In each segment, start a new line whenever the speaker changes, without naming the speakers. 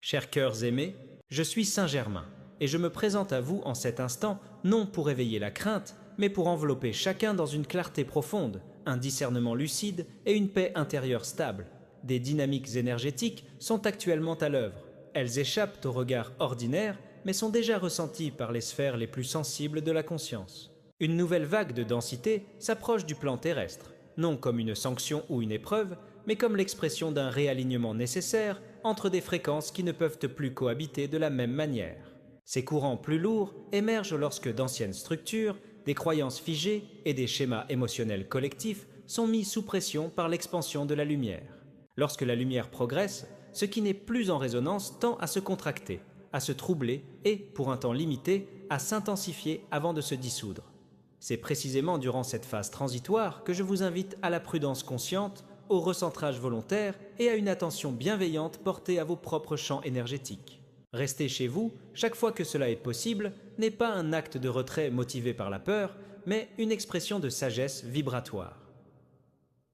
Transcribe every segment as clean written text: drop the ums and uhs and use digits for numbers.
Chers cœurs aimés, je suis Saint Germain, et je me présente à vous en cet instant non pour éveiller la crainte, mais pour envelopper chacun dans une clarté profonde, un discernement lucide et une paix intérieure stable. Des dynamiques énergétiques sont actuellement à l'œuvre. Elles échappent au regard ordinaire, mais sont déjà ressenties par les sphères les plus sensibles de la conscience. Une nouvelle vague de densité s'approche du plan terrestre, non comme une sanction ou une épreuve, mais comme l'expression d'un réalignement nécessaire entre des fréquences qui ne peuvent plus cohabiter de la même manière. Ces courants plus lourds émergent lorsque d'anciennes structures, des croyances figées et des schémas émotionnels collectifs sont mis sous pression par l'expansion de la lumière. Lorsque la lumière progresse, ce qui n'est plus en résonance tend à se contracter, à se troubler et, pour un temps limité, à s'intensifier avant de se dissoudre. C'est précisément durant cette phase transitoire que je vous invite à la prudence consciente, au recentrage volontaire et à une attention bienveillante portée à vos propres champs énergétiques. Rester chez vous, chaque fois que cela est possible, n'est pas un acte de retrait motivé par la peur, mais une expression de sagesse vibratoire.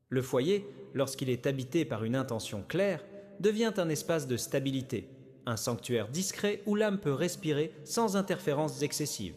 Le foyer, lorsqu'il est habité par une intention claire, devient un espace de stabilité, un sanctuaire discret où l'âme peut respirer sans interférences excessives.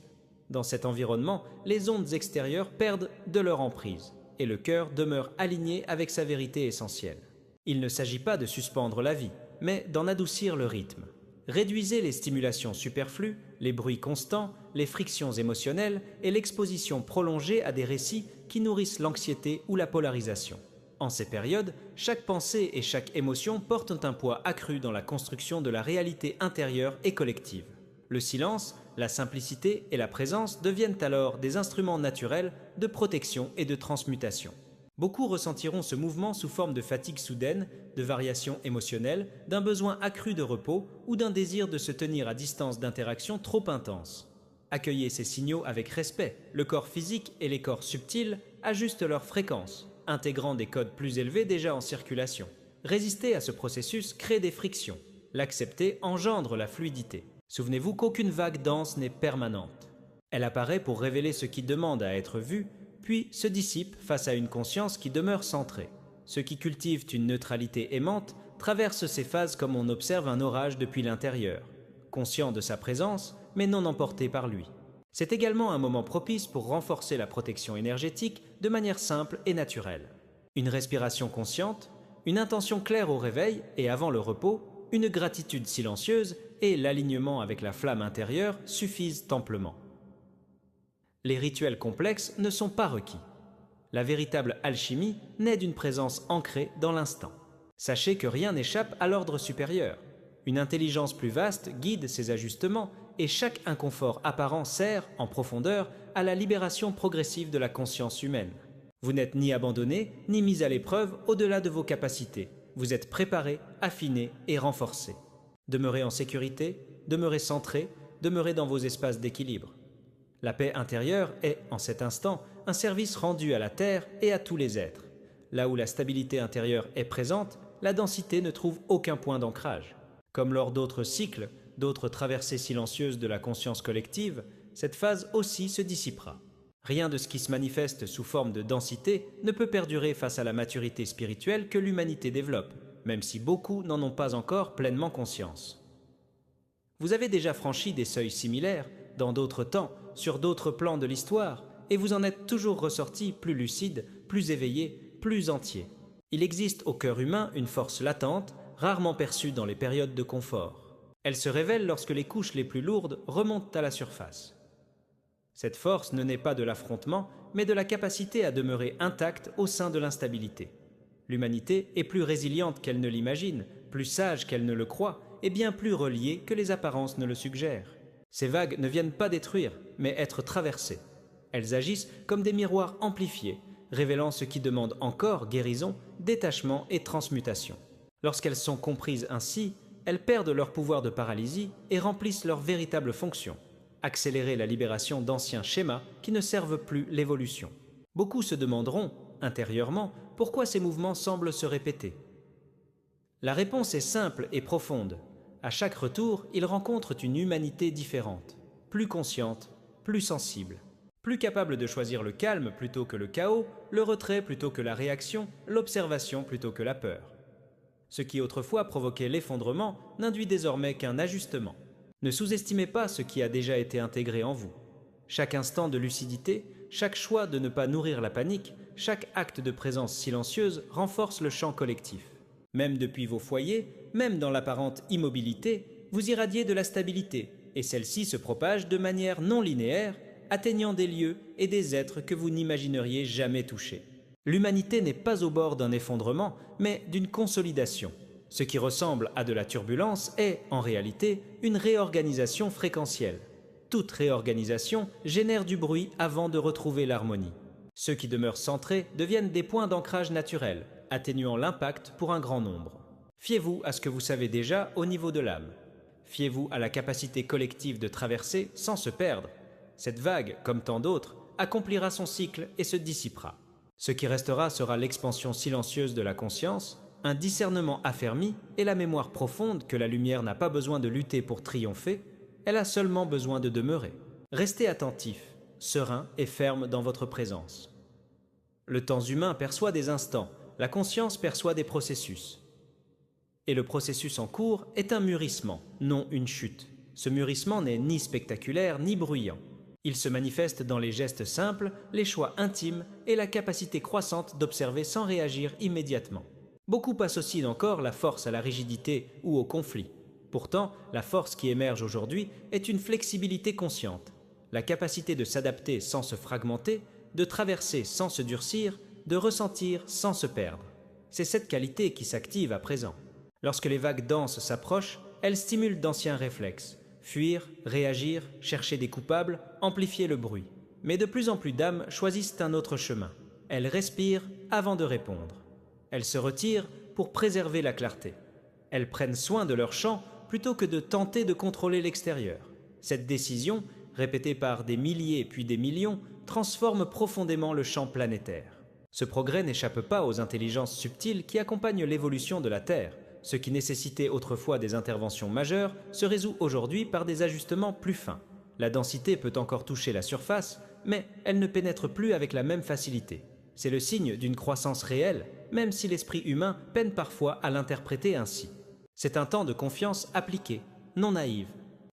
Dans cet environnement, les ondes extérieures perdent de leur emprise et le cœur demeure aligné avec sa vérité essentielle. Il ne s'agit pas de suspendre la vie, mais d'en adoucir le rythme. Réduisez les stimulations superflues, les bruits constants, les frictions émotionnelles et l'exposition prolongée à des récits qui nourrissent l'anxiété ou la polarisation. En ces périodes, chaque pensée et chaque émotion portent un poids accru dans la construction de la réalité intérieure et collective. Le silence, la simplicité et la présence deviennent alors des instruments naturels de protection et de transmutation. Beaucoup ressentiront ce mouvement sous forme de fatigue soudaine, de variations émotionnelles, d'un besoin accru de repos ou d'un désir de se tenir à distance d'interactions trop intenses. Accueillez ces signaux avec respect. Le corps physique et les corps subtils ajustent leur fréquence, intégrant des codes plus élevés déjà en circulation. Résister à ce processus crée des frictions. L'accepter engendre la fluidité. Souvenez-vous qu'aucune vague dense n'est permanente. Elle apparaît pour révéler ce qui demande à être vu, puis se dissipe face à une conscience qui demeure centrée. Ceux qui cultivent une neutralité aimante traversent ces phases comme on observe un orage depuis l'intérieur, conscient de sa présence, mais non emporté par lui. C'est également un moment propice pour renforcer la protection énergétique de manière simple et naturelle. Une respiration consciente, une intention claire au réveil et avant le repos, une gratitude silencieuse et l'alignement avec la flamme intérieure suffisent amplement. Les rituels complexes ne sont pas requis. La véritable alchimie naît d'une présence ancrée dans l'instant. Sachez que rien n'échappe à l'ordre supérieur. Une intelligence plus vaste guide ces ajustements et chaque inconfort apparent sert, en profondeur, à la libération progressive de la conscience humaine. Vous n'êtes ni abandonné, ni mis à l'épreuve au-delà de vos capacités. Vous êtes préparé, affiné et renforcé. Demeurez en sécurité, demeurez centré, demeurez dans vos espaces d'équilibre. La paix intérieure est, en cet instant, un service rendu à la Terre et à tous les êtres. Là où la stabilité intérieure est présente, la densité ne trouve aucun point d'ancrage. Comme lors d'autres cycles, d'autres traversées silencieuses de la conscience collective, cette phase aussi se dissipera. Rien de ce qui se manifeste sous forme de densité ne peut perdurer face à la maturité spirituelle que l'humanité développe, même si beaucoup n'en ont pas encore pleinement conscience. Vous avez déjà franchi des seuils similaires, dans d'autres temps, sur d'autres plans de l'histoire, et vous en êtes toujours ressorti plus lucide, plus éveillé, plus entier. Il existe au cœur humain une force latente, rarement perçue dans les périodes de confort. Elle se révèle lorsque les couches les plus lourdes remontent à la surface. Cette force ne naît pas de l'affrontement, mais de la capacité à demeurer intacte au sein de l'instabilité. L'humanité est plus résiliente qu'elle ne l'imagine, plus sage qu'elle ne le croit, et bien plus reliée que les apparences ne le suggèrent. Ces vagues ne viennent pas détruire, mais être traversées. Elles agissent comme des miroirs amplifiés, révélant ce qui demande encore guérison, détachement et transmutation. Lorsqu'elles sont comprises ainsi, elles perdent leur pouvoir de paralysie et remplissent leur véritable fonction. Accélérer la libération d'anciens schémas qui ne servent plus l'évolution. Beaucoup se demanderont, intérieurement, pourquoi ces mouvements semblent se répéter. La réponse est simple et profonde. À chaque retour, ils rencontrent une humanité différente, plus consciente, plus sensible, plus capable de choisir le calme plutôt que le chaos, le retrait plutôt que la réaction, l'observation plutôt que la peur. Ce qui autrefois provoquait l'effondrement n'induit désormais qu'un ajustement. Ne sous-estimez pas ce qui a déjà été intégré en vous. Chaque instant de lucidité, chaque choix de ne pas nourrir la panique, chaque acte de présence silencieuse renforce le champ collectif. Même depuis vos foyers, même dans l'apparente immobilité, vous irradiez de la stabilité, et celle-ci se propage de manière non linéaire, atteignant des lieux et des êtres que vous n'imagineriez jamais toucher. L'humanité n'est pas au bord d'un effondrement, mais d'une consolidation. Ce qui ressemble à de la turbulence est, en réalité, une réorganisation fréquentielle. Toute réorganisation génère du bruit avant de retrouver l'harmonie. Ceux qui demeurent centrés deviennent des points d'ancrage naturels, atténuant l'impact pour un grand nombre. Fiez-vous à ce que vous savez déjà au niveau de l'âme. Fiez-vous à la capacité collective de traverser sans se perdre. Cette vague, comme tant d'autres, accomplira son cycle et se dissipera. Ce qui restera sera l'expansion silencieuse de la conscience, un discernement affermi et la mémoire profonde que la lumière n'a pas besoin de lutter pour triompher, elle a seulement besoin de demeurer. Restez attentif, serein et ferme dans votre présence. Le temps humain perçoit des instants, la conscience perçoit des processus. Et le processus en cours est un mûrissement, non une chute. Ce mûrissement n'est ni spectaculaire ni bruyant. Il se manifeste dans les gestes simples, les choix intimes et la capacité croissante d'observer sans réagir immédiatement. Beaucoup associent encore la force à la rigidité ou au conflit. Pourtant, la force qui émerge aujourd'hui est une flexibilité consciente, la capacité de s'adapter sans se fragmenter, de traverser sans se durcir, de ressentir sans se perdre. C'est cette qualité qui s'active à présent. Lorsque les vagues denses s'approchent, elles stimulent d'anciens réflexes. Fuir, réagir, chercher des coupables, amplifier le bruit. Mais de plus en plus d'âmes choisissent un autre chemin. Elles respirent avant de répondre. Elles se retirent pour préserver la clarté. Elles prennent soin de leur champ plutôt que de tenter de contrôler l'extérieur. Cette décision, répétée par des milliers puis des millions, transforme profondément le champ planétaire. Ce progrès n'échappe pas aux intelligences subtiles qui accompagnent l'évolution de la Terre. Ce qui nécessitait autrefois des interventions majeures se résout aujourd'hui par des ajustements plus fins. La densité peut encore toucher la surface, mais elle ne pénètre plus avec la même facilité. C'est le signe d'une croissance réelle, même si l'esprit humain peine parfois à l'interpréter ainsi. C'est un temps de confiance appliquée, non naïve.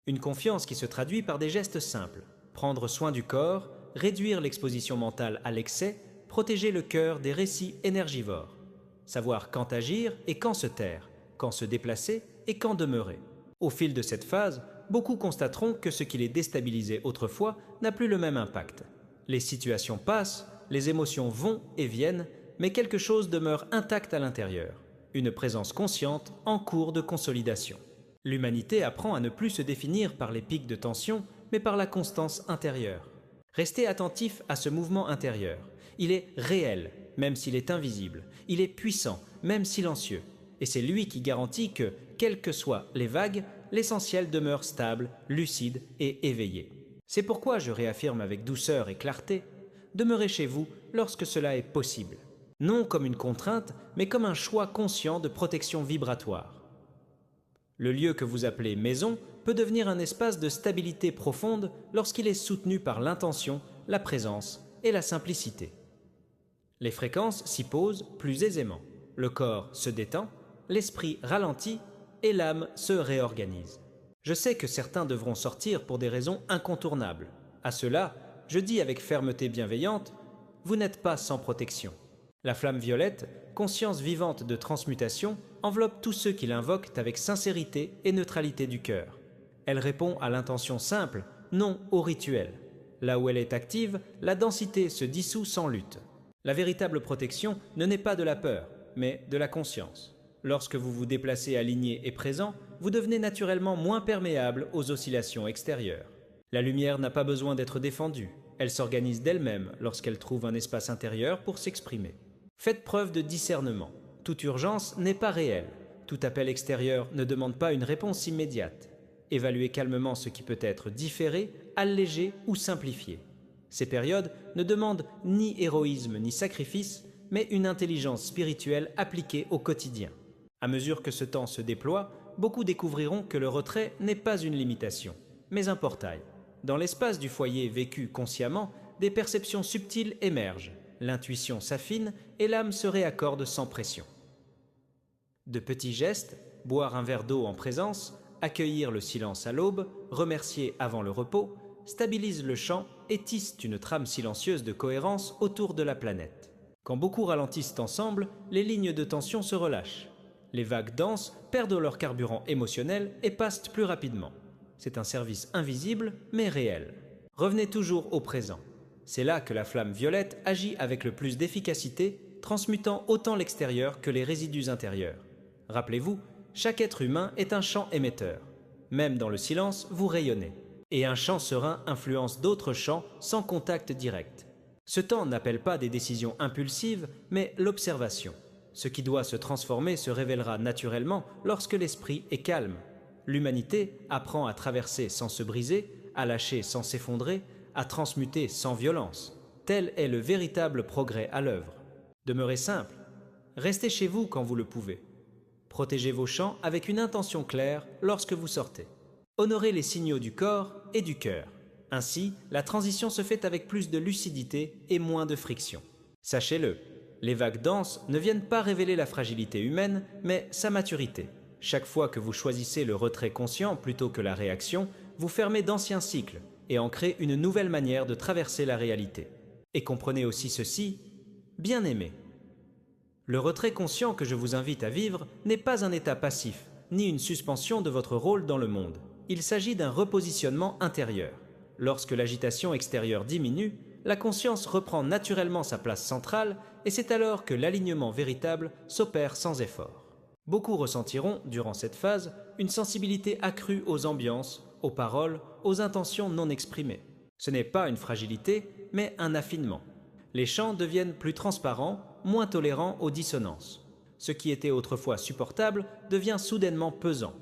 Une confiance qui se traduit par des gestes simples. Prendre soin du corps, réduire l'exposition mentale à l'excès, protéger le cœur des récits énergivores. Savoir quand agir et quand se taire, quand se déplacer et quand demeurer. Au fil de cette phase, beaucoup constateront que ce qui les déstabilisait autrefois n'a plus le même impact. Les situations passent, les émotions vont et viennent, mais quelque chose demeure intact à l'intérieur, une présence consciente en cours de consolidation. L'humanité apprend à ne plus se définir par les pics de tension, mais par la constance intérieure. Restez attentif à ce mouvement intérieur. Il est réel, même s'il est invisible. Il est puissant, même silencieux. Et c'est lui qui garantit que, quelles que soient les vagues, l'essentiel demeure stable, lucide et éveillé. C'est pourquoi je réaffirme avec douceur et clarté, demeurez chez vous lorsque cela est possible. Non comme une contrainte, mais comme un choix conscient de protection vibratoire. Le lieu que vous appelez maison peut devenir un espace de stabilité profonde lorsqu'il est soutenu par l'intention, la présence et la simplicité. Les fréquences s'y posent plus aisément. Le corps se détend, l'esprit ralentit et l'âme se réorganise. Je sais que certains devront sortir pour des raisons incontournables. À cela, je dis avec fermeté bienveillante, vous n'êtes pas sans protection. La flamme violette, conscience vivante de transmutation, enveloppe tous ceux qui l'invoquent avec sincérité et neutralité du cœur. Elle répond à l'intention simple, non au rituel. Là où elle est active, la densité se dissout sans lutte. La véritable protection ne naît pas de la peur, mais de la conscience. Lorsque vous vous déplacez aligné et présent, vous devenez naturellement moins perméable aux oscillations extérieures. La lumière n'a pas besoin d'être défendue, elle s'organise d'elle-même lorsqu'elle trouve un espace intérieur pour s'exprimer. Faites preuve de discernement. Toute urgence n'est pas réelle. Tout appel extérieur ne demande pas une réponse immédiate. Évaluez calmement ce qui peut être différé, allégé ou simplifié. Ces périodes ne demandent ni héroïsme ni sacrifice, mais une intelligence spirituelle appliquée au quotidien. À mesure que ce temps se déploie, beaucoup découvriront que le retrait n'est pas une limitation, mais un portail. Dans l'espace du foyer vécu consciemment, des perceptions subtiles émergent, l'intuition s'affine et l'âme se réaccorde sans pression. De petits gestes, boire un verre d'eau en présence, accueillir le silence à l'aube, remercier avant le repos, stabilisent le champ et tissent une trame silencieuse de cohérence autour de la planète. Quand beaucoup ralentissent ensemble, les lignes de tension se relâchent. Les vagues denses perdent leur carburant émotionnel et passent plus rapidement. C'est un service invisible mais réel. Revenez toujours au présent. C'est là que la flamme violette agit avec le plus d'efficacité, transmutant autant l'extérieur que les résidus intérieurs. Rappelez-vous, chaque être humain est un champ émetteur. Même dans le silence, vous rayonnez. Et un champ serein influence d'autres champs sans contact direct. Ce temps n'appelle pas des décisions impulsives, mais l'observation. Ce qui doit se transformer se révélera naturellement lorsque l'esprit est calme. L'humanité apprend à traverser sans se briser, à lâcher sans s'effondrer, à transmuter sans violence. Tel est le véritable progrès à l'œuvre. Demeurez simple. Restez chez vous quand vous le pouvez. Protégez vos champs avec une intention claire lorsque vous sortez. Honorez les signaux du corps et du cœur. Ainsi, la transition se fait avec plus de lucidité et moins de friction. Sachez-le, les vagues denses ne viennent pas révéler la fragilité humaine, mais sa maturité. Chaque fois que vous choisissez le retrait conscient plutôt que la réaction, vous fermez d'anciens cycles et en créez une nouvelle manière de traverser la réalité. Et comprenez aussi ceci, bien-aimé. Le retrait conscient que je vous invite à vivre n'est pas un état passif, ni une suspension de votre rôle dans le monde. Il s'agit d'un repositionnement intérieur. Lorsque l'agitation extérieure diminue, la conscience reprend naturellement sa place centrale et c'est alors que l'alignement véritable s'opère sans effort. Beaucoup ressentiront, durant cette phase, une sensibilité accrue aux ambiances, aux paroles, aux intentions non exprimées. Ce n'est pas une fragilité, mais un affinement. Les chants deviennent plus transparents, moins tolérants aux dissonances. Ce qui était autrefois supportable devient soudainement pesant.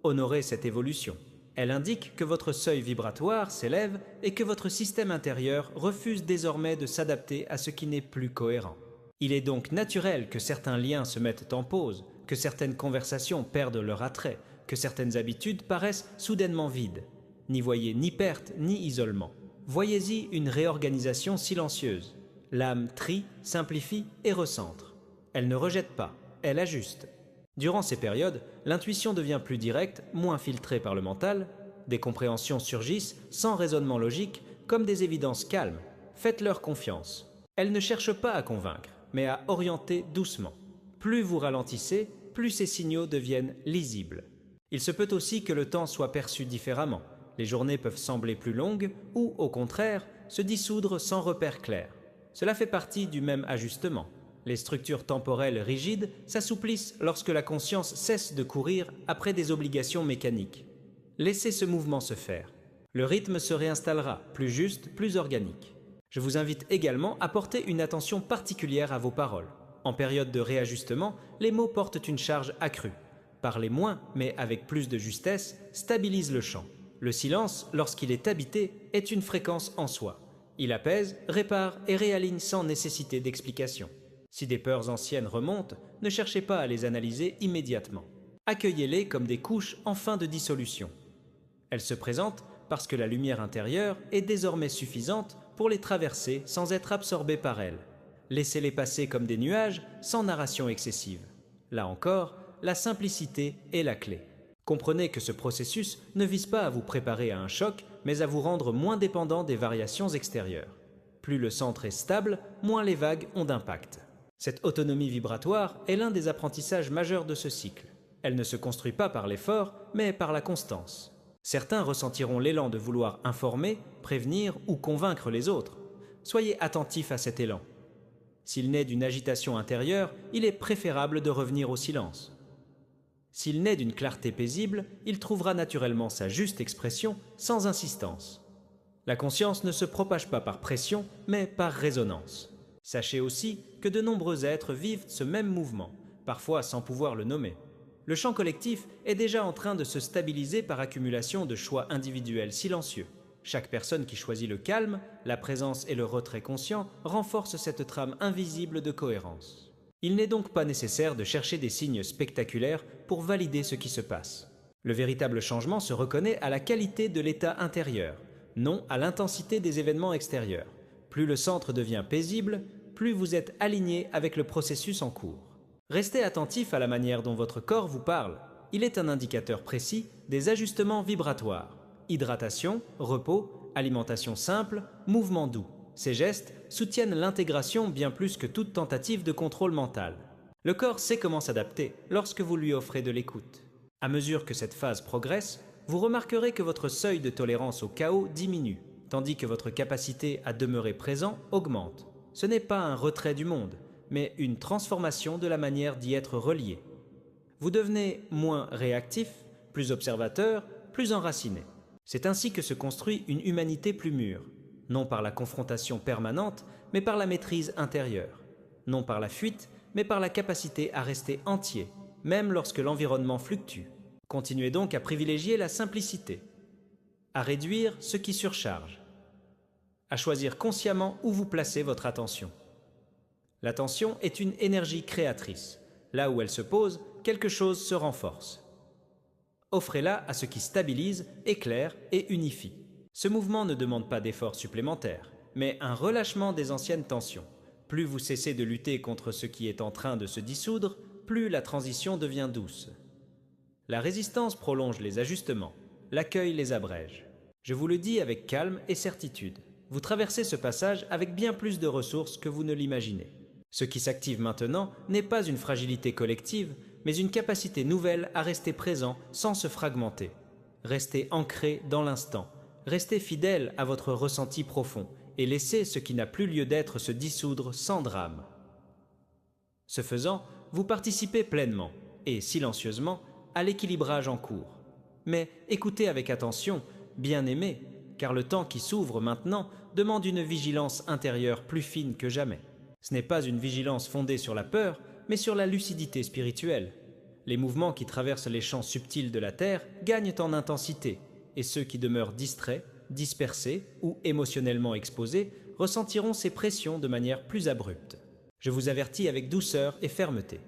Honorez cette évolution. Elle indique que votre seuil vibratoire s'élève et que votre système intérieur refuse désormais de s'adapter à ce qui n'est plus cohérent. Il est donc naturel que certains liens se mettent en pause, que certaines conversations perdent leur attrait, que certaines habitudes paraissent soudainement vides. N'y voyez ni perte ni isolement. Voyez-y une réorganisation silencieuse. L'âme trie, simplifie et recentre. Elle ne rejette pas, elle ajuste. Durant ces périodes, l'intuition devient plus directe, moins filtrée par le mental. Des compréhensions surgissent, sans raisonnement logique, comme des évidences calmes. Faites-leur confiance. Elles ne cherchent pas à convaincre, mais à orienter doucement. Plus vous ralentissez, plus ces signaux deviennent lisibles. Il se peut aussi que le temps soit perçu différemment. Les journées peuvent sembler plus longues ou, au contraire, se dissoudre sans repère clair. Cela fait partie du même ajustement. Les structures temporelles rigides s'assouplissent lorsque la conscience cesse de courir après des obligations mécaniques. Laissez ce mouvement se faire. Le rythme se réinstallera, plus juste, plus organique. Je vous invite également à porter une attention particulière à vos paroles. En période de réajustement, les mots portent une charge accrue. Parler moins, mais avec plus de justesse, stabilise le champ. Le silence, lorsqu'il est habité, est une fréquence en soi. Il apaise, répare et réaligne sans nécessité d'explication. Si des peurs anciennes remontent, ne cherchez pas à les analyser immédiatement. Accueillez-les comme des couches en fin de dissolution. Elles se présentent parce que la lumière intérieure est désormais suffisante pour les traverser sans être absorbée par elles. Laissez-les passer comme des nuages sans narration excessive. Là encore, la simplicité est la clé. Comprenez que ce processus ne vise pas à vous préparer à un choc, mais à vous rendre moins dépendant des variations extérieures. Plus le centre est stable, moins les vagues ont d'impact. Cette autonomie vibratoire est l'un des apprentissages majeurs de ce cycle. Elle ne se construit pas par l'effort, mais par la constance. Certains ressentiront l'élan de vouloir informer, prévenir ou convaincre les autres. Soyez attentifs à cet élan. S'il naît d'une agitation intérieure, il est préférable de revenir au silence. S'il naît d'une clarté paisible, il trouvera naturellement sa juste expression sans insistance. La conscience ne se propage pas par pression, mais par résonance. Sachez aussi que de nombreux êtres vivent ce même mouvement, parfois sans pouvoir le nommer. Le champ collectif est déjà en train de se stabiliser par accumulation de choix individuels silencieux. Chaque personne qui choisit le calme, la présence et le retrait conscient renforce cette trame invisible de cohérence. Il n'est donc pas nécessaire de chercher des signes spectaculaires pour valider ce qui se passe. Le véritable changement se reconnaît à la qualité de l'état intérieur, non à l'intensité des événements extérieurs. Plus le centre devient paisible, plus vous êtes aligné avec le processus en cours. Restez attentif à la manière dont votre corps vous parle. Il est un indicateur précis des ajustements vibratoires. Hydratation, repos, alimentation simple, mouvement doux. Ces gestes soutiennent l'intégration bien plus que toute tentative de contrôle mental. Le corps sait comment s'adapter lorsque vous lui offrez de l'écoute. À mesure que cette phase progresse, vous remarquerez que votre seuil de tolérance au chaos diminue, tandis que votre capacité à demeurer présent augmente. Ce n'est pas un retrait du monde, mais une transformation de la manière d'y être relié. Vous devenez moins réactif, plus observateur, plus enraciné. C'est ainsi que se construit une humanité plus mûre, non par la confrontation permanente, mais par la maîtrise intérieure, non par la fuite, mais par la capacité à rester entier, même lorsque l'environnement fluctue. Continuez donc à privilégier la simplicité, à réduire ce qui surcharge, à choisir consciemment où vous placez votre attention. L'attention est une énergie créatrice. Là où elle se pose, quelque chose se renforce. Offrez-la à ce qui stabilise, éclaire et unifie. Ce mouvement ne demande pas d'efforts supplémentaires, mais un relâchement des anciennes tensions. Plus vous cessez de lutter contre ce qui est en train de se dissoudre, plus la transition devient douce. La résistance prolonge les ajustements, l'accueil les abrège. Je vous le dis avec calme et certitude. Vous traversez ce passage avec bien plus de ressources que vous ne l'imaginez. Ce qui s'active maintenant n'est pas une fragilité collective, mais une capacité nouvelle à rester présent sans se fragmenter. Restez ancré dans l'instant, restez fidèle à votre ressenti profond et laissez ce qui n'a plus lieu d'être se dissoudre sans drame. Ce faisant, vous participez pleinement et silencieusement à l'équilibrage en cours. Mais écoutez avec attention, bien-aimé, car le temps qui s'ouvre maintenant demande une vigilance intérieure plus fine que jamais. Ce n'est pas une vigilance fondée sur la peur, mais sur la lucidité spirituelle. Les mouvements qui traversent les champs subtils de la Terre gagnent en intensité, et ceux qui demeurent distraits, dispersés ou émotionnellement exposés ressentiront ces pressions de manière plus abrupte. Je vous avertis avec douceur et fermeté.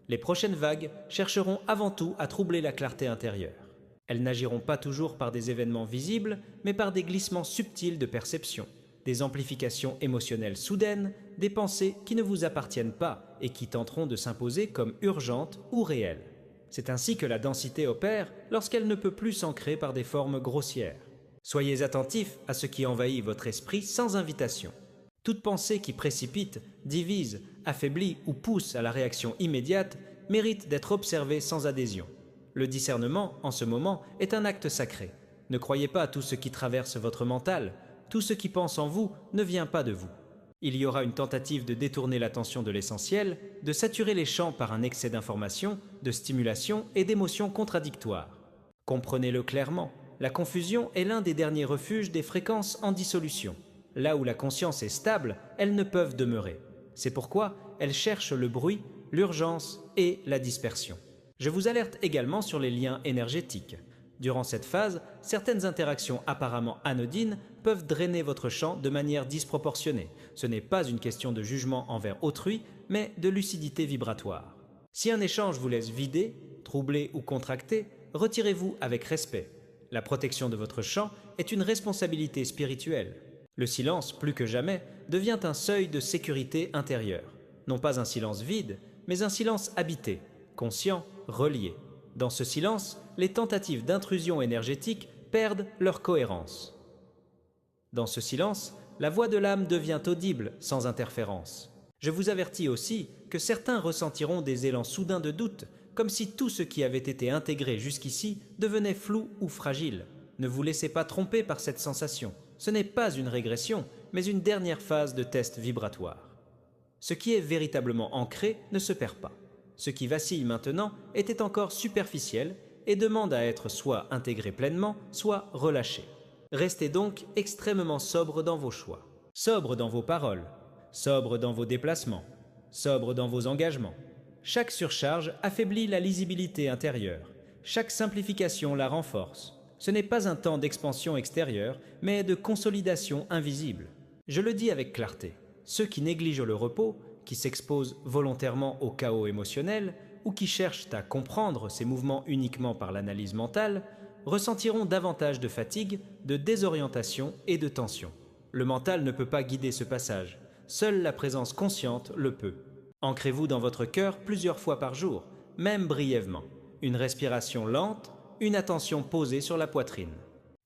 Les prochaines vagues chercheront avant tout à troubler la clarté intérieure. Elles n'agiront pas toujours par des événements visibles, mais par des glissements subtils de perception, des amplifications émotionnelles soudaines, des pensées qui ne vous appartiennent pas et qui tenteront de s'imposer comme urgentes ou réelles. C'est ainsi que la densité opère lorsqu'elle ne peut plus s'ancrer par des formes grossières. Soyez attentifs à ce qui envahit votre esprit sans invitation. Toute pensée qui précipite, divise, affaiblit ou pousse à la réaction immédiate mérite d'être observée sans adhésion. Le discernement, en ce moment, est un acte sacré. Ne croyez pas à tout ce qui traverse votre mental. Tout ce qui pense en vous ne vient pas de vous. Il y aura une tentative de détourner l'attention de l'essentiel, de saturer les champs par un excès d'informations, de stimulation et d'émotions contradictoires. Comprenez-le clairement, la confusion est l'un des derniers refuges des fréquences en dissolution. Là où la conscience est stable, elles ne peuvent demeurer. C'est pourquoi elles cherchent le bruit, l'urgence et la dispersion. Je vous alerte également sur les liens énergétiques. Durant cette phase, certaines interactions apparemment anodines peuvent drainer votre champ de manière disproportionnée. Ce n'est pas une question de jugement envers autrui, mais de lucidité vibratoire. Si un échange vous laisse vidé, troublé ou contracté, retirez-vous avec respect. La protection de votre champ est une responsabilité spirituelle. Le silence, plus que jamais, devient un seuil de sécurité intérieure. Non pas un silence vide, mais un silence habité, conscient, relié. Dans ce silence, les tentatives d'intrusion énergétique perdent leur cohérence. Dans ce silence, la voix de l'âme devient audible sans interférence. Je vous avertis aussi que certains ressentiront des élans soudains de doute, comme si tout ce qui avait été intégré jusqu'ici devenait flou ou fragile. Ne vous laissez pas tromper par cette sensation. Ce n'est pas une régression, mais une dernière phase de test vibratoire. Ce qui est véritablement ancré ne se perd pas. Ce qui vacille maintenant était encore superficiel et demande à être soit intégré pleinement, soit relâché. Restez donc extrêmement sobre dans vos choix, sobre dans vos paroles, sobre dans vos déplacements, sobre dans vos engagements. Chaque surcharge affaiblit la lisibilité intérieure, chaque simplification la renforce. Ce n'est pas un temps d'expansion extérieure, mais de consolidation invisible. Je le dis avec clarté, ceux qui négligent le repos, qui s'exposent volontairement au chaos émotionnel ou qui cherchent à comprendre ces mouvements uniquement par l'analyse mentale, ressentiront davantage de fatigue, de désorientation et de tension. Le mental ne peut pas guider ce passage, seule la présence consciente le peut. Ancrez-vous dans votre cœur plusieurs fois par jour, même brièvement. Une respiration lente, une attention posée sur la poitrine.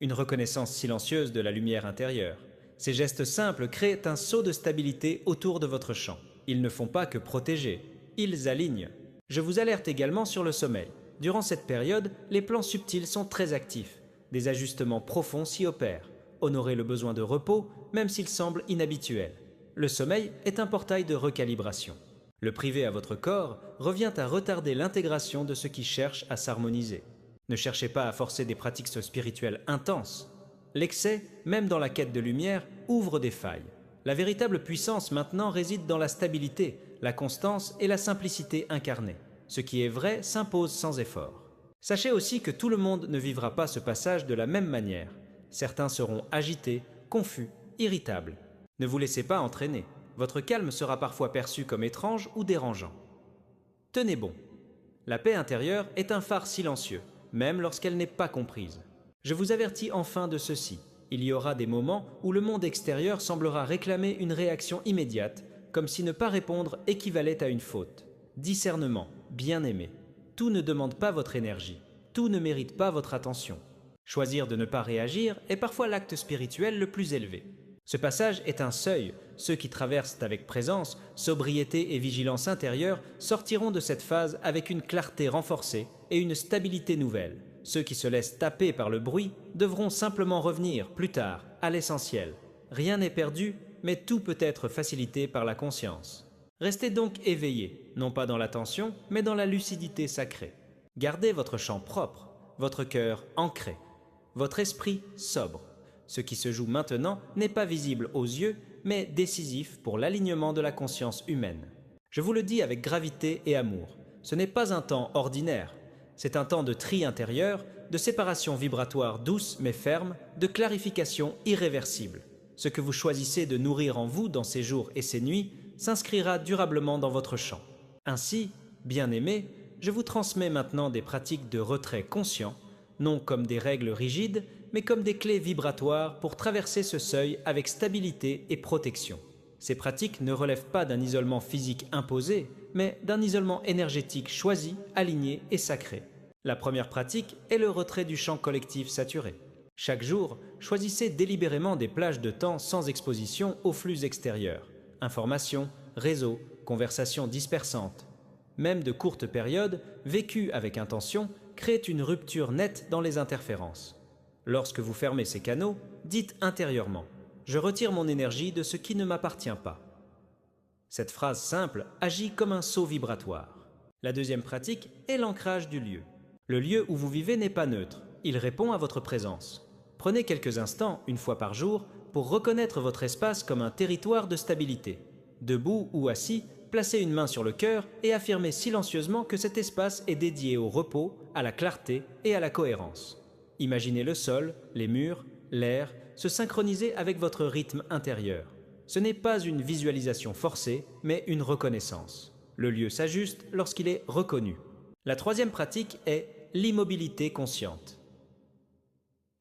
Une reconnaissance silencieuse de la lumière intérieure. Ces gestes simples créent un sceau de stabilité autour de votre champ. Ils ne font pas que protéger, ils alignent. Je vous alerte également sur le sommeil. Durant cette période, les plans subtils sont très actifs. Des ajustements profonds s'y opèrent. Honorez le besoin de repos, même s'il semble inhabituel. Le sommeil est un portail de recalibration. Le priver à votre corps revient à retarder l'intégration de ce qui cherche à s'harmoniser. Ne cherchez pas à forcer des pratiques spirituelles intenses. L'excès, même dans la quête de lumière, ouvre des failles. La véritable puissance maintenant réside dans la stabilité, la constance et la simplicité incarnée. Ce qui est vrai s'impose sans effort. Sachez aussi que tout le monde ne vivra pas ce passage de la même manière. Certains seront agités, confus, irritables. Ne vous laissez pas entraîner. Votre calme sera parfois perçu comme étrange ou dérangeant. Tenez bon. La paix intérieure est un phare silencieux, même lorsqu'elle n'est pas comprise. Je vous avertis enfin de ceci. Il y aura des moments où le monde extérieur semblera réclamer une réaction immédiate, comme si ne pas répondre équivalait à une faute. Discernement, bien-aimé. Tout ne demande pas votre énergie. Tout ne mérite pas votre attention. Choisir de ne pas réagir est parfois l'acte spirituel le plus élevé. Ce passage est un seuil. Ceux qui traversent avec présence, sobriété et vigilance intérieure sortiront de cette phase avec une clarté renforcée et une stabilité nouvelle. Ceux qui se laissent taper par le bruit devront simplement revenir, plus tard, à l'essentiel. Rien n'est perdu, mais tout peut être facilité par la conscience. Restez donc éveillés, non pas dans l'attention, mais dans la lucidité sacrée. Gardez votre champ propre, votre cœur ancré, votre esprit sobre. Ce qui se joue maintenant n'est pas visible aux yeux, mais décisif pour l'alignement de la conscience humaine. Je vous le dis avec gravité et amour, ce n'est pas un temps ordinaire, c'est un temps de tri intérieur, de séparation vibratoire douce mais ferme, de clarification irréversible. Ce que vous choisissez de nourrir en vous dans ces jours et ces nuits s'inscrira durablement dans votre champ. Ainsi, bien-aimés, je vous transmets maintenant des pratiques de retrait conscient, non comme des règles rigides, mais comme des clés vibratoires pour traverser ce seuil avec stabilité et protection. Ces pratiques ne relèvent pas d'un isolement physique imposé, mais d'un isolement énergétique choisi, aligné et sacré. La première pratique est le retrait du champ collectif saturé. Chaque jour, choisissez délibérément des plages de temps sans exposition aux flux extérieurs. Informations, réseaux, conversations dispersantes. Même de courtes périodes, vécues avec intention, créent une rupture nette dans les interférences. Lorsque vous fermez ces canaux, dites intérieurement « Je retire mon énergie de ce qui ne m'appartient pas ». Cette phrase simple agit comme un sceau vibratoire. La deuxième pratique est l'ancrage du lieu. Le lieu où vous vivez n'est pas neutre, il répond à votre présence. Prenez quelques instants, une fois par jour, pour reconnaître votre espace comme un territoire de stabilité. Debout ou assis, placez une main sur le cœur et affirmez silencieusement que cet espace est dédié au repos, à la clarté et à la cohérence. Imaginez le sol, les murs, l'air se synchroniser avec votre rythme intérieur. Ce n'est pas une visualisation forcée, mais une reconnaissance. Le lieu s'ajuste lorsqu'il est reconnu. La troisième pratique est l'immobilité consciente.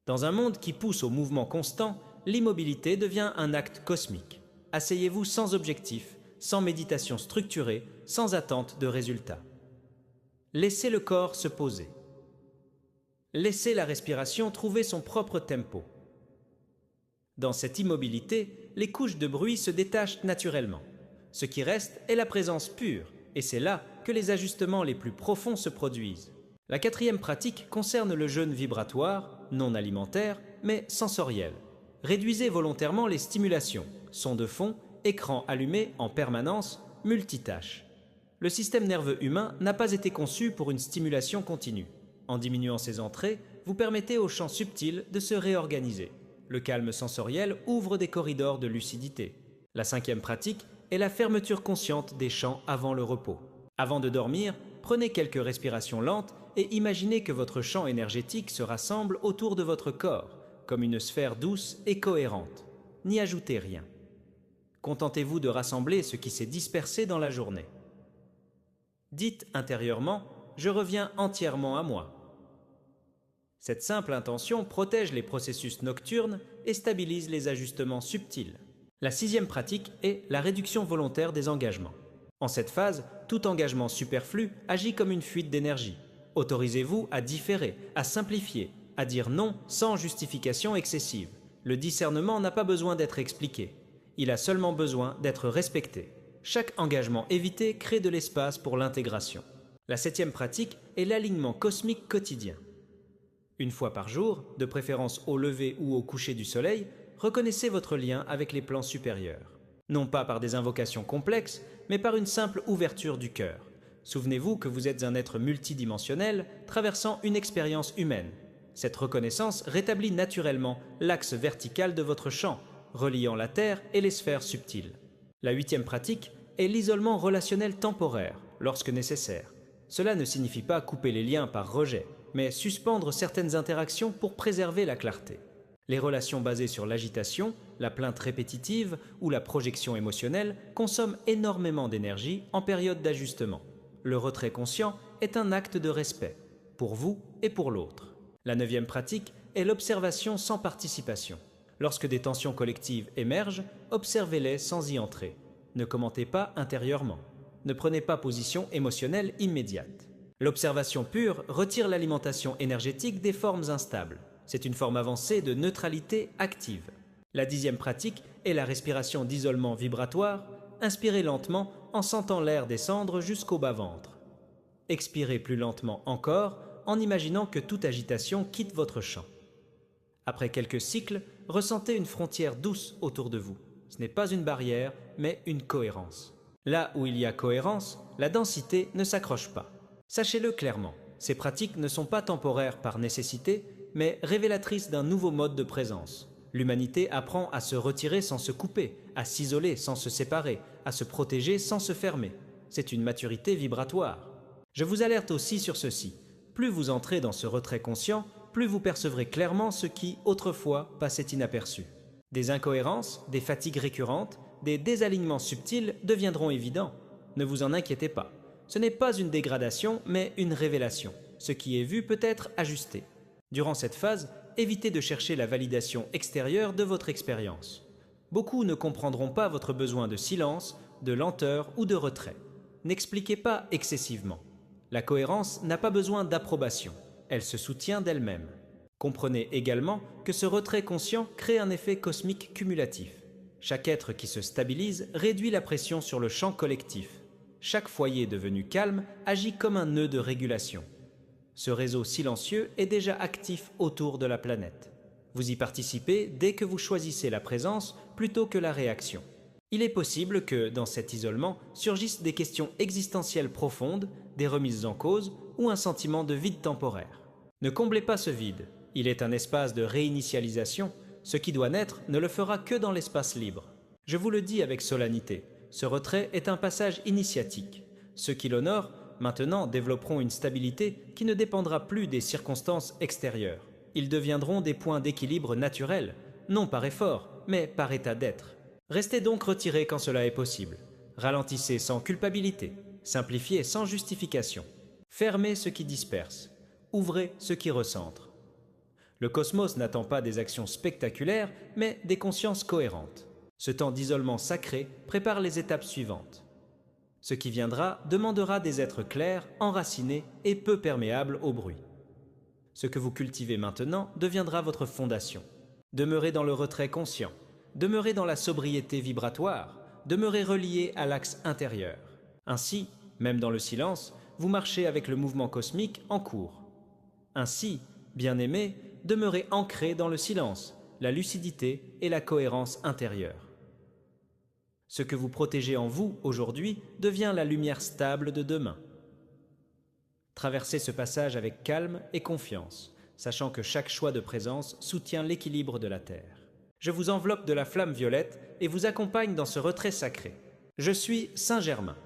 Dans un monde qui pousse au mouvement constant, l'immobilité devient un acte cosmique. Asseyez-vous sans objectif, sans méditation structurée, sans attente de résultat. Laissez le corps se poser. Laissez la respiration trouver son propre tempo. Dans cette immobilité, les couches de bruit se détachent naturellement. Ce qui reste est la présence pure, et c'est là que les ajustements les plus profonds se produisent. La quatrième pratique concerne le jeûne vibratoire, non alimentaire, mais sensoriel. Réduisez volontairement les stimulations, sons de fond, écran allumé en permanence, multitâches. Le système nerveux humain n'a pas été conçu pour une stimulation continue. En diminuant ses entrées, vous permettez au champ subtil de se réorganiser. Le calme sensoriel ouvre des corridors de lucidité. La cinquième pratique est la fermeture consciente des champs avant le repos. Avant de dormir, prenez quelques respirations lentes et imaginez que votre champ énergétique se rassemble autour de votre corps, comme une sphère douce et cohérente. N'y ajoutez rien. Contentez-vous de rassembler ce qui s'est dispersé dans la journée. Dites intérieurement « Je reviens entièrement à moi ». Cette simple intention protège les processus nocturnes et stabilise les ajustements subtils. La sixième pratique est la réduction volontaire des engagements. En cette phase, tout engagement superflu agit comme une fuite d'énergie. Autorisez-vous à différer, à simplifier, à dire non sans justification excessive. Le discernement n'a pas besoin d'être expliqué. Il a seulement besoin d'être respecté. Chaque engagement évité crée de l'espace pour l'intégration. La 7e pratique est l'alignement cosmique quotidien. Une fois par jour, de préférence au lever ou au coucher du soleil, reconnaissez votre lien avec les plans supérieurs. Non pas par des invocations complexes, mais par une simple ouverture du cœur. Souvenez-vous que vous êtes un être multidimensionnel traversant une expérience humaine. Cette reconnaissance rétablit naturellement l'axe vertical de votre champ, reliant la Terre et les sphères subtiles. La 8e pratique est l'isolement relationnel temporaire, lorsque nécessaire. Cela ne signifie pas couper les liens par rejet, mais suspendre certaines interactions pour préserver la clarté. Les relations basées sur l'agitation, la plainte répétitive ou la projection émotionnelle consomment énormément d'énergie en période d'ajustement. Le retrait conscient est un acte de respect, pour vous et pour l'autre. La 9e pratique est l'observation sans participation. Lorsque des tensions collectives émergent, observez-les sans y entrer. Ne commentez pas intérieurement. Ne prenez pas position émotionnelle immédiate. L'observation pure retire l'alimentation énergétique des formes instables. C'est une forme avancée de neutralité active. La 10e pratique est la respiration d'isolement vibratoire. Inspirez lentement en sentant l'air descendre jusqu'au bas-ventre. Expirez plus lentement encore en imaginant que toute agitation quitte votre champ. Après quelques cycles, ressentez une frontière douce autour de vous. Ce n'est pas une barrière, mais une cohérence. Là où il y a cohérence, la densité ne s'accroche pas. Sachez-le clairement, ces pratiques ne sont pas temporaires par nécessité, mais révélatrices d'un nouveau mode de présence. L'humanité apprend à se retirer sans se couper, à s'isoler sans se séparer, à se protéger sans se fermer. C'est une maturité vibratoire. Je vous alerte aussi sur ceci. Plus vous entrez dans ce retrait conscient, plus vous percevrez clairement ce qui, autrefois, passait inaperçu. Des incohérences, des fatigues récurrentes, des désalignements subtils deviendront évidents. Ne vous en inquiétez pas. Ce n'est pas une dégradation, mais une révélation. Ce qui est vu peut être ajusté. Durant cette phase, évitez de chercher la validation extérieure de votre expérience. Beaucoup ne comprendront pas votre besoin de silence, de lenteur ou de retrait. N'expliquez pas excessivement. La cohérence n'a pas besoin d'approbation. Elle se soutient d'elle-même. Comprenez également que ce retrait conscient crée un effet cosmique cumulatif. Chaque être qui se stabilise réduit la pression sur le champ collectif. Chaque foyer devenu calme agit comme un nœud de régulation. Ce réseau silencieux est déjà actif autour de la planète. Vous y participez dès que vous choisissez la présence plutôt que la réaction. Il est possible que, dans cet isolement, surgissent des questions existentielles profondes, des remises en cause ou un sentiment de vide temporaire. Ne comblez pas ce vide. Il est un espace de réinitialisation. Ce qui doit naître ne le fera que dans l'espace libre. Je vous le dis avec solennité, ce retrait est un passage initiatique. Ceux qui l'honorent, maintenant, développeront une stabilité qui ne dépendra plus des circonstances extérieures. Ils deviendront des points d'équilibre naturels, non par effort, mais par état d'être. Restez donc retirés quand cela est possible. Ralentissez sans culpabilité. Simplifiez sans justification. Fermez ce qui disperse. Ouvrez ce qui recentre. Le cosmos n'attend pas des actions spectaculaires, mais des consciences cohérentes. Ce temps d'isolement sacré prépare les étapes suivantes. Ce qui viendra demandera des êtres clairs, enracinés et peu perméables au bruit. Ce que vous cultivez maintenant deviendra votre fondation. Demeurez dans le retrait conscient. Demeurez dans la sobriété vibratoire. Demeurez relié à l'axe intérieur. Ainsi, même dans le silence, vous marchez avec le mouvement cosmique en cours. Ainsi, bien-aimés, demeurez ancrés dans le silence, la lucidité et la cohérence intérieure. Ce que vous protégez en vous aujourd'hui devient la lumière stable de demain. Traversez ce passage avec calme et confiance, sachant que chaque choix de présence soutient l'équilibre de la Terre. Je vous enveloppe de la flamme violette et vous accompagne dans ce retrait sacré. Je suis Saint Germain.